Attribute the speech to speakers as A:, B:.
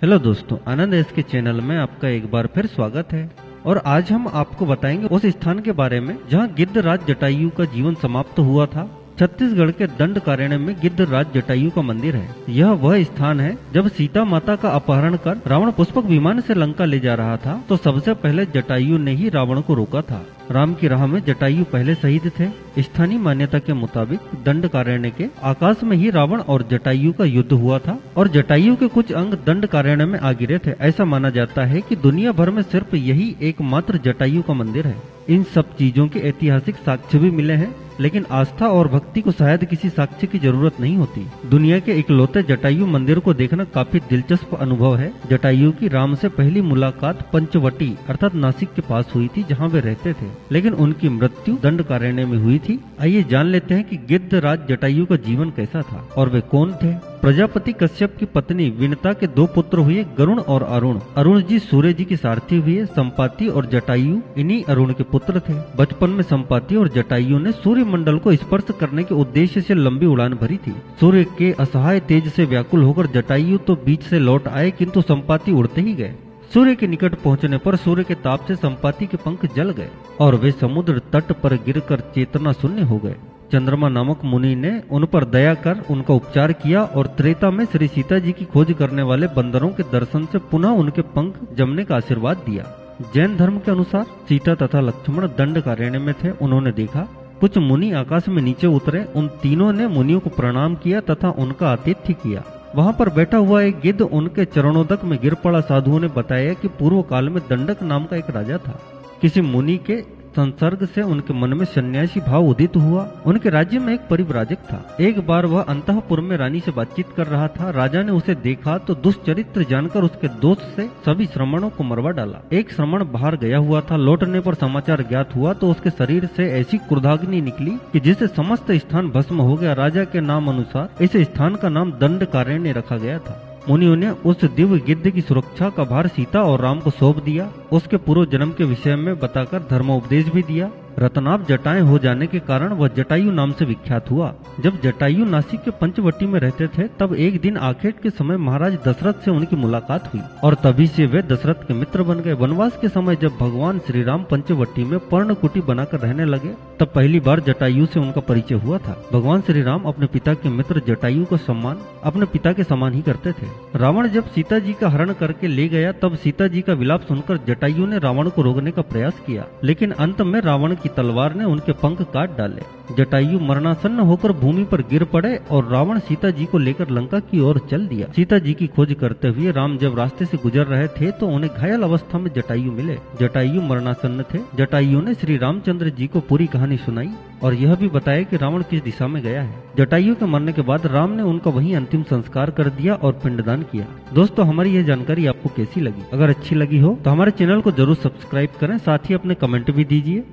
A: Hello दोस्तों, आनंद S के channel में आपका एक बार फिर स्वागत है। और आज हम आपको बताएंगे उस स्थान के बारे में जहां गिद्धराज जटायु का जीवन समाप्त हुआ था। छत्तीसगढ़ के दंडकारण्य में गिद्धराज जटायु का मंदिर है। यह वह स्थान है जब सीता माता का अपहरण कर रावण पुष्पक विमान से लंका ले जा रहा था तो सबसे पहले जटायु ने ही रावण को रोका था। राम की राह में जटायु पहले शहीद थे। स्थानीय मान्यता के मुताबिक दंडकारण्य के आकाश में ही रावण और जटायु का युद्ध हुआ था और जटायु के कुछ अंग दंडकारण्य में आ गिरे थे। ऐसा माना जाता है कि दुनिया भर में सिर्फ यही एकमात्र जटायु का मंदिर है। इन सब चीजों के ऐतिहासिक साक्ष्य भी मिले हैं, लेकिन आस्था और भक्ति को शायद किसी साक्ष्य की जरूरत नहीं होती। दुनिया के इकलौते जटायु मंदिर को देखना काफी दिलचस्प अनुभव है। जटायु की राम से पहली मुलाकात पंचवटी अर्थात नासिक के पास हुई थी, जहां वे रहते थे, लेकिन उनकी मृत्यु दंडकारण्य में हुई थी। आइए जान लेते हैं कि गिद्धराज जटायु का जीवन कैसा था और वे कौन थे। प्रजापति कश्यप की पत्नी विनता के दो पुत्र हुए, गरुण और अरुण। अरुण जी सूर्य जी के सारथी हुए। संपाति और जटायु इन्हीं अरुण के पुत्र थे। बचपन में संपाति और जटायु ने सूर्य मंडल को स्पर्श करने के उद्देश्य से लंबी उड़ान भरी थी। सूर्य के असहाय तेज से व्याकुल होकर जटायु तो बीच से लौट आए, किंतु संपाति उड़ते ही गए। सूर्य के निकट पहुंचने पर सूर्य के ताप से संपाति के पंख जल गए और वे समुद्र तट पर गिरकर चेतना शून्य हो गए। चंद्रमा नामक मुनि ने उन पर दया कर उनका उपचार किया और त्रेता में श्री सीता जी की खोज करने वाले बंदरों के दर्शन से पुनः उनके पंख जमने का आशीर्वाद दिया। जैन धर्म के अनुसार सीता तथा लक्ष्मण दंडकारण्य में थे। उन्होंने देखा कुछ मुनि आकाश में नीचे उतरे। उन तीनों ने मुनियों को प्रणाम किया तथा उनका आतिथ्य किया। वहां पर बैठा हुआ एक गिद्ध उनके चरणोदक में गिर पड़ा। साधुओं ने बताया कि पूर्व काल में दंडक नाम का एक राजा था। किसी मुनि के संसर्ग से उनके मन में सन्यासी भाव उदित हुआ। उनके राज्य में एक परिव्राजक था। एक बार वह अंतःपुर में रानी से बातचीत कर रहा था। राजा ने उसे देखा तो दुष्चरित्र जानकर उसके दोष से सभी श्रमणों को मरवा डाला। एक श्रमण बाहर गया हुआ था। लौटने पर समाचार ज्ञात हुआ तो उसके शरीर से ऐसी क्रोधाग्नि निकली कि जिससे समस्त स्थान भस्म हो गया। राजा के नाम अनुसार इस स्थान का नाम दंडकारण्य रखा गया था। मुनियों ने उस दिव्य गिद्ध की सुरक्षा का भार सीता और राम को सौंप दिया। उसके पूर्व जन्म के विषय में बताकर धर्मोपदेश भी दिया। रत्नाभ जटाएं हो जाने के कारण वह जटायु नाम से विख्यात हुआ। जब जटायु नासिक के पंचवटी में रहते थे तब एक दिन आखेट के समय महाराज दशरथ से उनकी मुलाकात हुई और तभी से वे दशरथ के मित्र बन गए। वनवास के समय जब भगवान श्री राम पंचवटी में पर्णकुटी बनाकर रहने लगे तब पहली बार जटायु से उनका परिचय हुआ था। भगवान श्री राम अपने पिता के मित्र जटायु का सम्मान अपने पिता के समान ही करते थे। रावण जब सीता जी का हरण करके ले गया तब सीता जी का विलाप सुनकर जटायु ने रावण को रोकने का प्रयास किया, लेकिन अंत में रावण की तलवार ने उनके पंख काट डाले। जटायु मरणासन्न होकर भूमि पर गिर पड़े और रावण सीता जी को लेकर लंका की ओर चल दिया। सीता जी की खोज करते हुए राम जब रास्ते से गुजर रहे थे तो उन्हें घायल अवस्था में जटायु मिले। जटायु मरणासन्न थे। जटायु ने श्री रामचंद्र जी को पूरी कहानी सुनाई और यह भी बताया कि रावण किस दिशा में गया है। जटायु के मरने के बाद राम ने उनका वहीं अंतिम संस्कार कर दिया और पिंडदान किया। दोस्तों, हमारी यह जानकारी आपको कैसी लगी? अगर अच्छी लगी हो तो हमारे चैनल को जरूर सब्सक्राइब करें, साथ ही अपने कमेंट भी दीजिए।